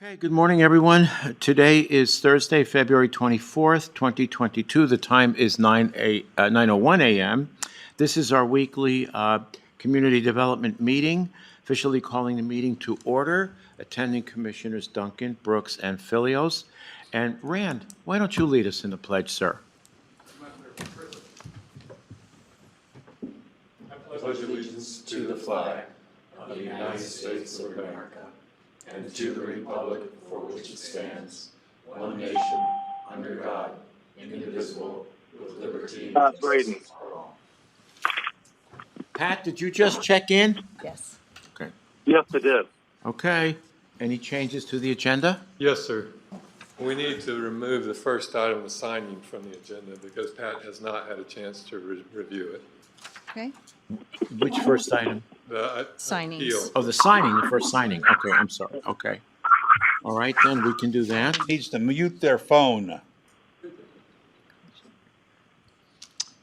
Okay, good morning, everyone. Today is Thursday, February 24th, 2022. The time is 9:01 a.m. This is our weekly community development meeting, officially calling the meeting to order. Attending Commissioners Duncan, Brooks, and Filios. And Rand, why don't you lead us in the pledge, sir? I pledge allegiance to the flag of the United States of America and to the republic for which it stands, one nation, under God, indivisible, with liberty and justice for all. Pat, did you just check in? Yes. Okay. Yes, it did. Okay. Any changes to the agenda? Yes, sir. We need to remove the first item of signing from the agenda because Pat has not had a chance to review it. Okay. Which first item? The Signings. appeal. Oh, the signing, the first signing. Okay, I'm sorry. Okay. All right, then we can do that. Needs to mute their phone.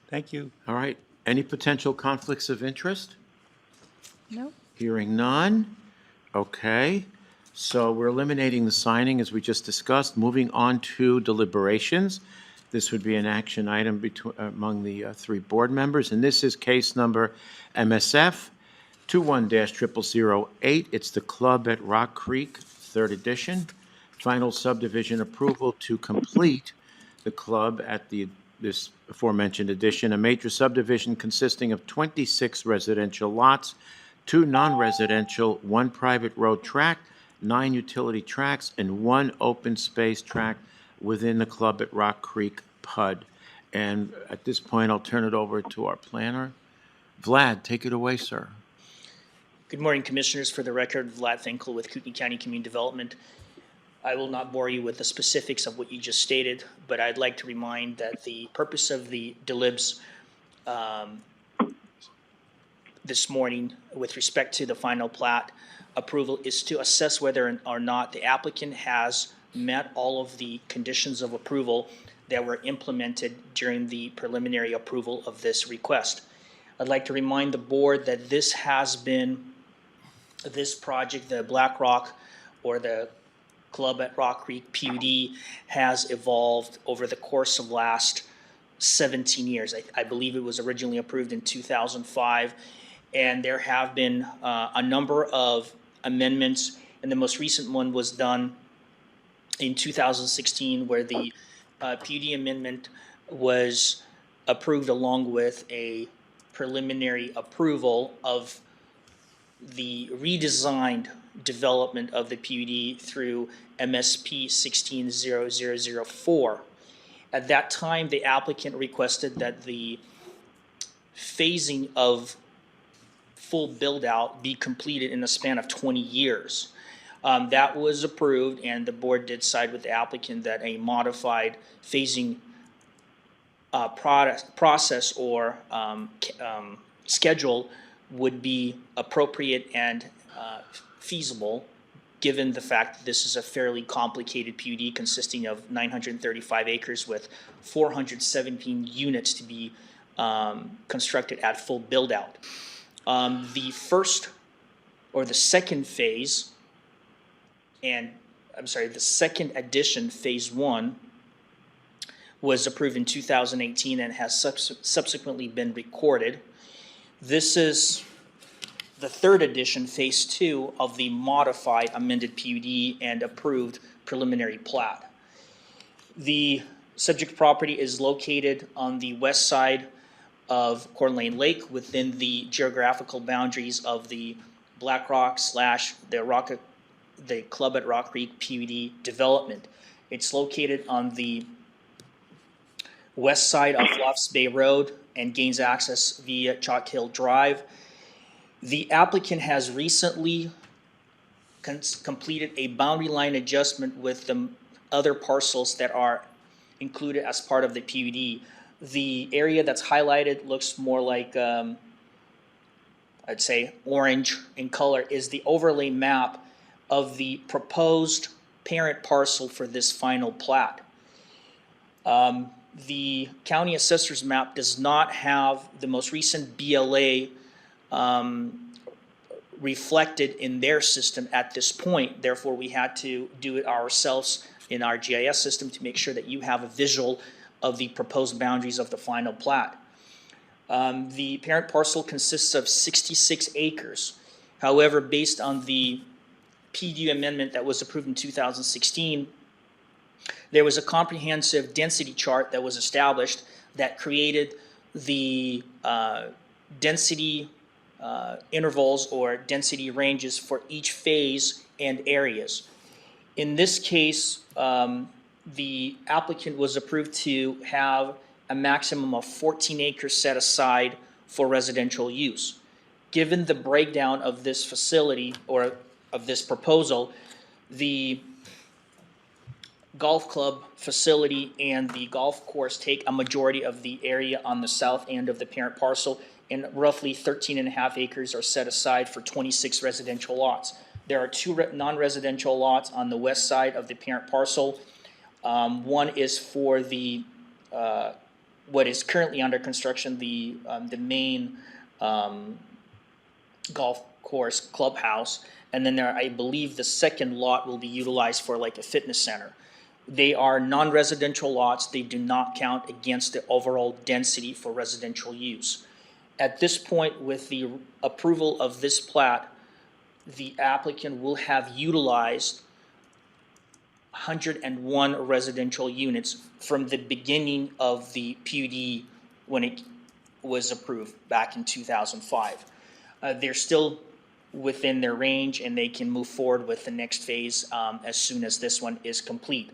Thank you. All right. Any potential conflicts of interest? Nope. Hearing none. Okay. So we're eliminating the signing as we just discussed. Moving on to deliberations. This would be an action item among the three board members. And this is case number MSF 21-0008. It's the Club at Rock Creek, 3rd edition. Final subdivision approval to complete the club at this aforementioned addition, a major subdivision consisting of 26 residential lots, 2 non-residential, 1 private road tract, 9 utility tracts, and 1 open space tract within the Club at Rock Creek PUD. And at this point, I'll turn it over to our planner. Vlad, take it away, sir. Good morning, Commissioners. For the record, Vlad Finkel with Kootenai County Community Development. I will not bore you with the specifics of what you just stated, but I'd like to remind that the purpose of the delibs this morning with respect to the final plat approval is to assess whether or not the applicant has met all of the conditions of approval that were implemented during the preliminary approval of this request. I'd like to remind the board that this project, the Black Rock or the Club at Rock Creek PUD, has evolved over the course of last 17 years. I believe it was originally approved in 2005, and there have been a number of amendments, and the most recent one was done in 2016 where the PUD amendment was approved along with a preliminary approval of the redesigned development of the PUD through MSP 16-0004. At that time, the applicant requested that the phasing of full build-out be completed in a span of 20 years. That was approved, and the board did side with the applicant that a modified phasing process or schedule would be appropriate and feasible, given the fact that this is a fairly complicated PUD consisting of 935 acres with 417 units to be constructed at full build-out. The first or the second phase, the second addition, phase 1, was approved in 2018 and has subsequently been recorded. This is the 3rd edition, phase 2 of the modified amended PUD and approved preliminary plat. The subject property is located on the west side of Coeur d'Alene Lake within the geographical boundaries of the Black Rock / the Club at Rock Creek PUD development. It's located on the west side of Lofts Bay Road and gains access via Chalk Hill Drive. The applicant has recently completed a boundary line adjustment with the other parcels that are included as part of the PUD. The area that's highlighted looks more like, I'd say orange in color, is the overlay map of the proposed parent parcel for this final plat. The county assessor's map does not have the most recent BLA reflected in their system at this point. Therefore, we had to do it ourselves in our GIS system to make sure that you have a visual of the proposed boundaries of the final plat. The parent parcel consists of 66 acres. However, based on the PDU amendment that was approved in 2016, there was a comprehensive density chart that was established that created the density intervals or density ranges for each phase and areas. In this case, the applicant was approved to have a maximum of 14 acres set aside for residential use. Given the breakdown of this facility or of this proposal, the golf club facility and the golf course take a majority of the area on the south end of the parent parcel, and roughly 13.5 acres are set aside for 26 residential lots. There are two non-residential lots on the west side of the parent parcel. One is for the what is currently under construction, the main golf course clubhouse, and then I believe the second lot will be utilized for like a fitness center. They are non-residential lots. They do not count against the overall density for residential use. At this point, with the approval of this plat, the applicant will have utilized 101 residential units from the beginning of the PUD when it was approved back in 2005. They're still within their range, and they can move forward with the next phase as soon as this one is complete.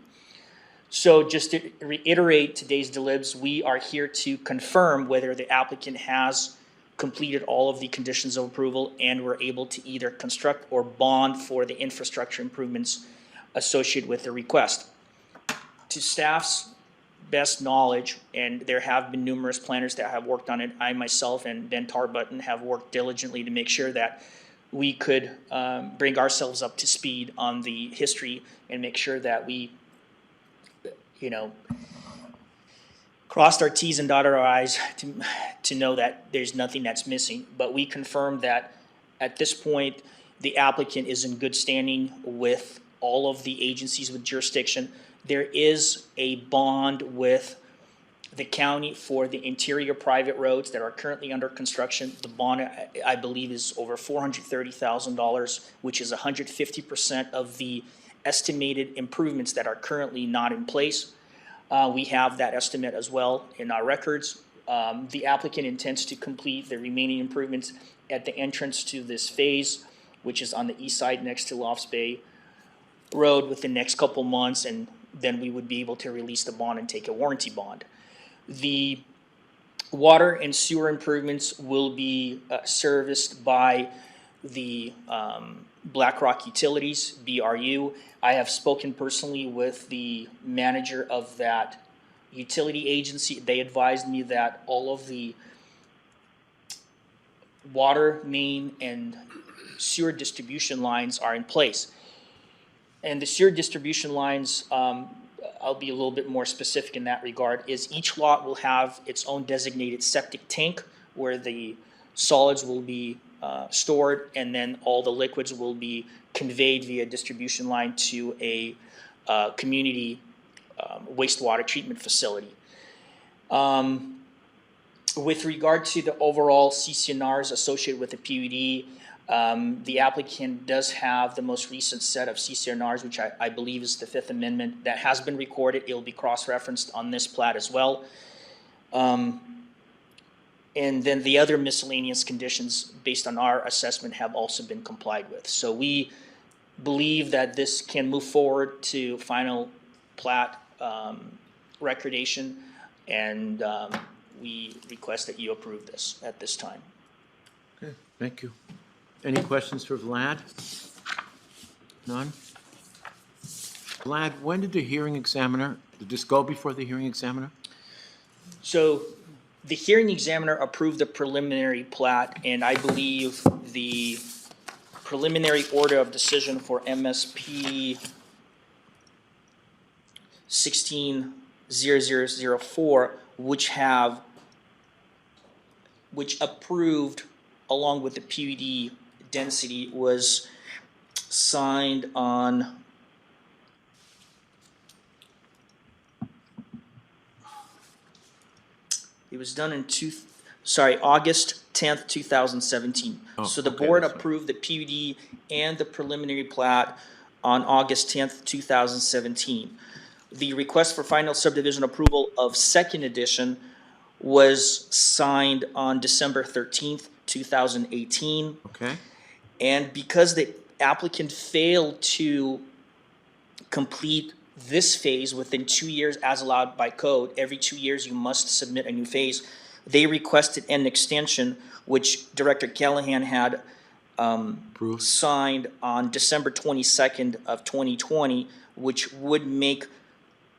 So just to reiterate today's delibs, we are here to confirm whether the applicant has completed all of the conditions of approval and were able to either construct or bond for the infrastructure improvements associated with the request. To staff's best knowledge, and there have been numerous planners that have worked on it, I myself and Ben Tarbutton have worked diligently to make sure that we could bring ourselves up to speed on the history and make sure that we, crossed our T's and dotted our I's to know that there's nothing that's missing. But we confirmed that at this point, the applicant is in good standing with all of the agencies with jurisdiction. There is a bond with the county for the interior private roads that are currently under construction. The bond, I believe, is over $430,000, which is 150% of the estimated improvements that are currently not in place. We have that estimate as well in our records. The applicant intends to complete the remaining improvements at the entrance to this phase, which is on the east side next to Lofts Bay Road, within the next couple months, and then we would be able to release the bond and take a warranty bond. The water and sewer improvements will be serviced by the BlackRock Utilities, BRU. I have spoken personally with the manager of that utility agency. They advised me that all of the water main and sewer distribution lines are in place. And the sewer distribution lines, I'll be a little bit more specific in that regard, is each lot will have its own designated septic tank where the solids will be stored, and then all the liquids will be conveyed via distribution line to a community wastewater treatment facility. With regard to the overall CCNRs associated with the PUD, the applicant does have the most recent set of CCNRs, which I believe is the Fifth Amendment, that has been recorded. It will be cross-referenced on this plat as well. And then the other miscellaneous conditions, based on our assessment, have also been complied with. So we believe that this can move forward to final plat recordation, and we request that you approve this at this time. Okay, thank you. Any questions for Vlad? None? Vlad, when did did this go before the hearing examiner? So the hearing examiner approved the preliminary plat, and I believe the preliminary order of decision for MSP 160004, which approved along with the PUD density was signed on it was done in August 10th, 2017. Oh, So the okay, board that's right. approved the PUD and the preliminary plat on August 10th, 2017. The request for final subdivision approval of second edition was signed on December 13th, 2018. Okay, And because the applicant failed to complete this phase within 2 years as allowed by code, every 2 years you must submit a new phase, they requested an extension, which Director Callahan had approved. signed on December 22nd of 2020, which would make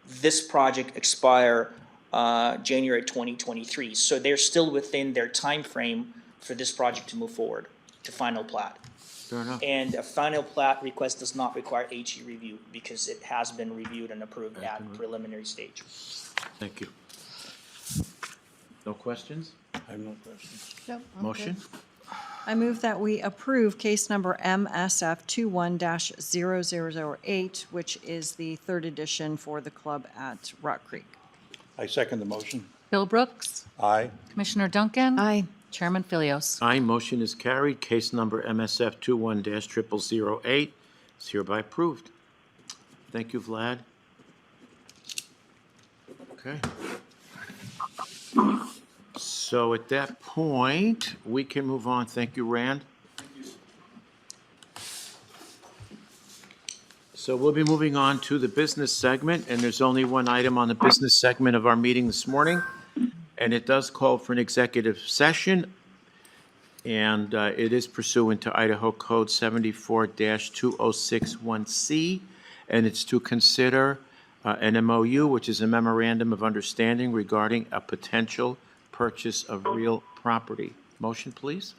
this project expire January 2023. So they're still within their time frame for this project to move forward to final plat. Fair enough. And a final plat request does not require HE review because it has been reviewed and approved at preliminary stage. Thank you. No questions? I have no questions. Nope, I'm Motion? good. I move that we approve case number MSF 21-0008, which is the third edition for the club at Rock Creek. I second the motion. Bill Brooks. Aye. Commissioner Duncan. Aye. Chairman Philios. Aye, motion is carried. Case number MSF 21-0008 is hereby approved. Thank you, Vlad. Okay. So at that point, we can move on. Thank you, Rand. So we'll be moving on to the business segment, and there's only one item on the business segment of our meeting this morning, and it does call for an executive session, and it is pursuant to Idaho Code 74-2061C, and it's to consider an MOU, which is a memorandum of understanding regarding a potential purchase of real property. Motion, please.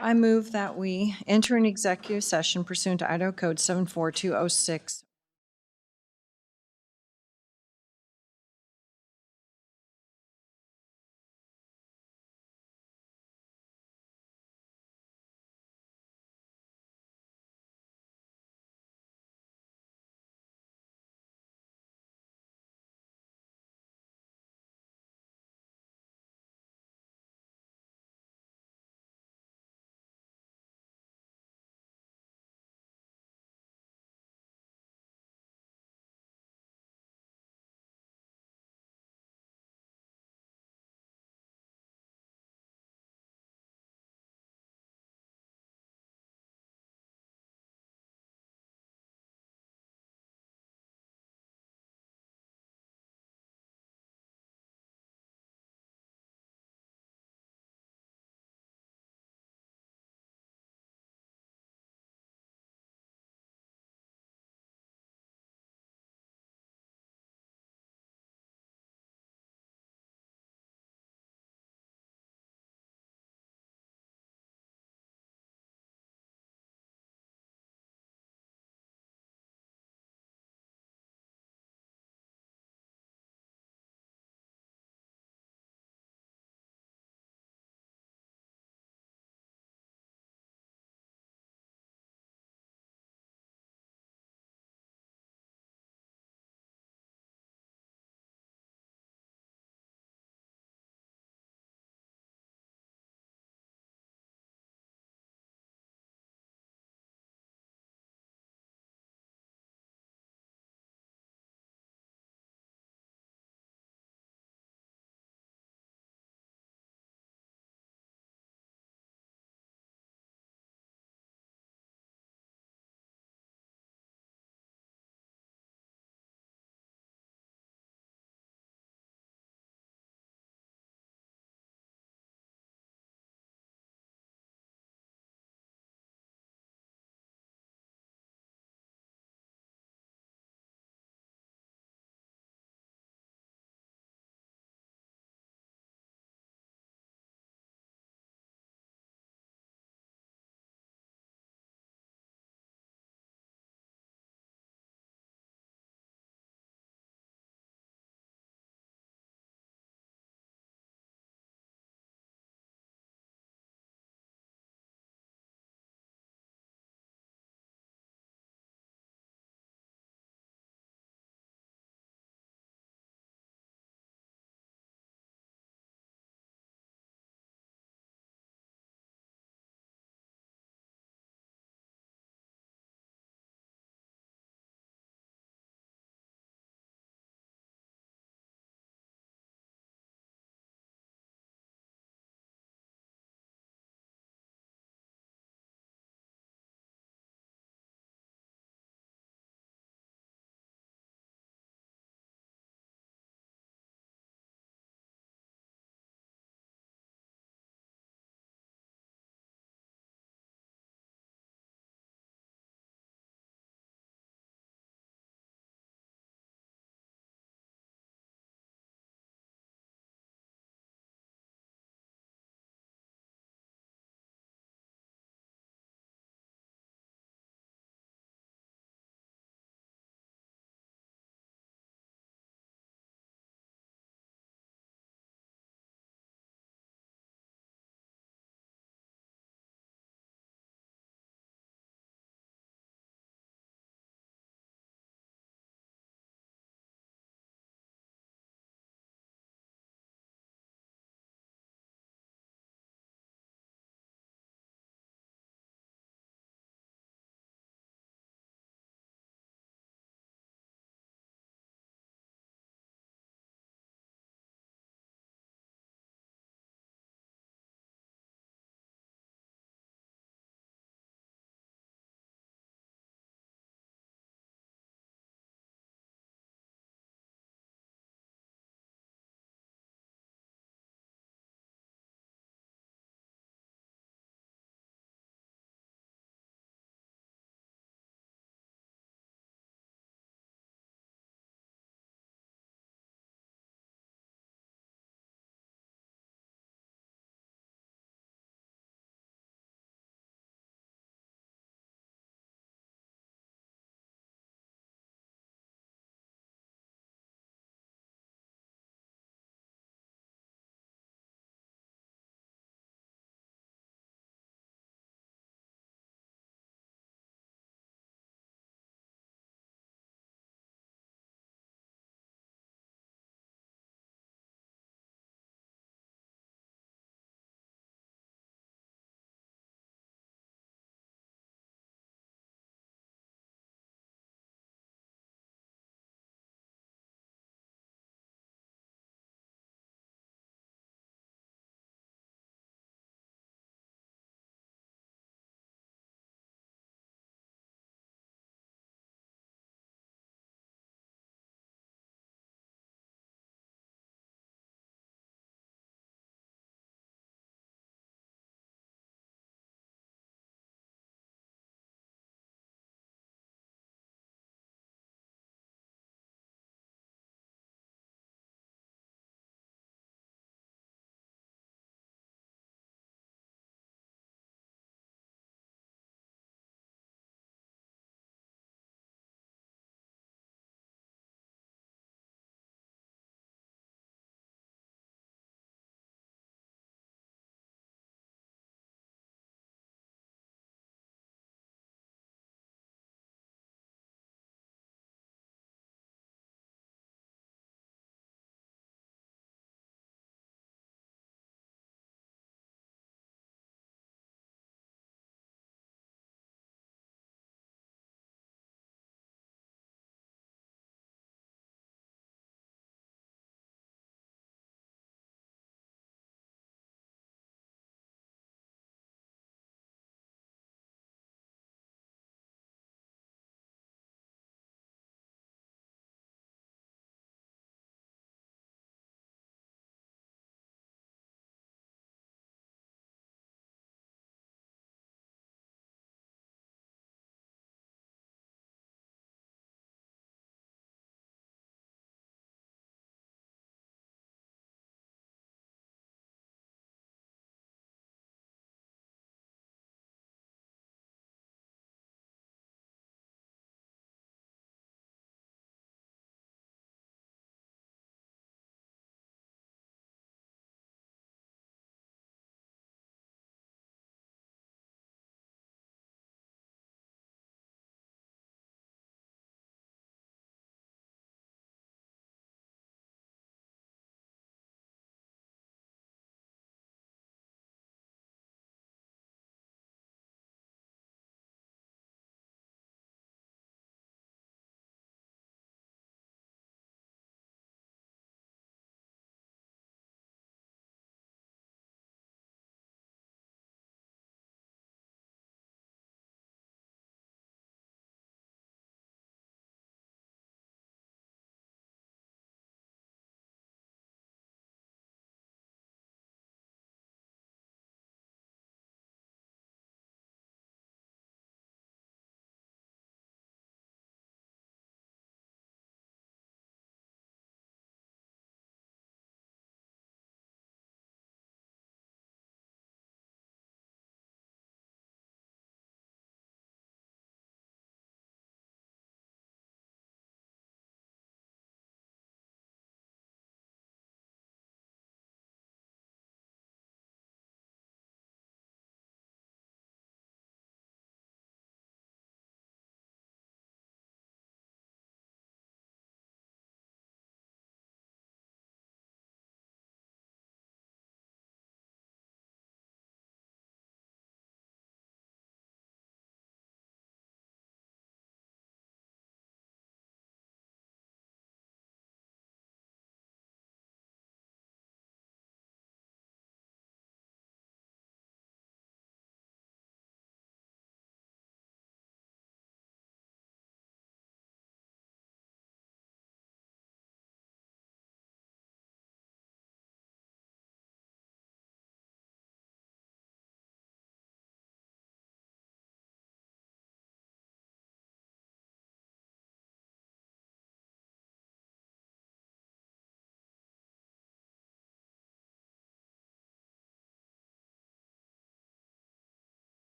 I move that we enter an executive session pursuant to Idaho Code 74206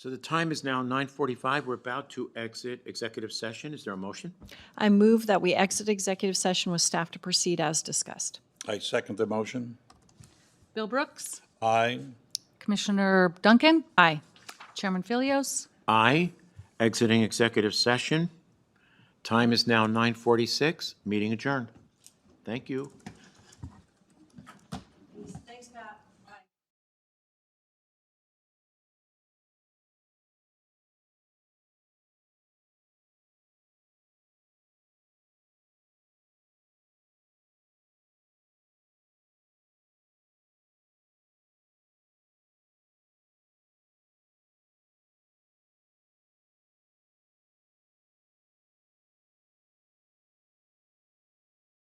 So the time is now 9:45. We're about to exit executive session. Is there a motion? I move that we exit executive session with staff to proceed as discussed. I second the motion. Bill Brooks. Aye. Commissioner Duncan. Aye. Chairman Philios. Aye. Exiting executive session. Time is now 9:46. Meeting adjourned. Thank you.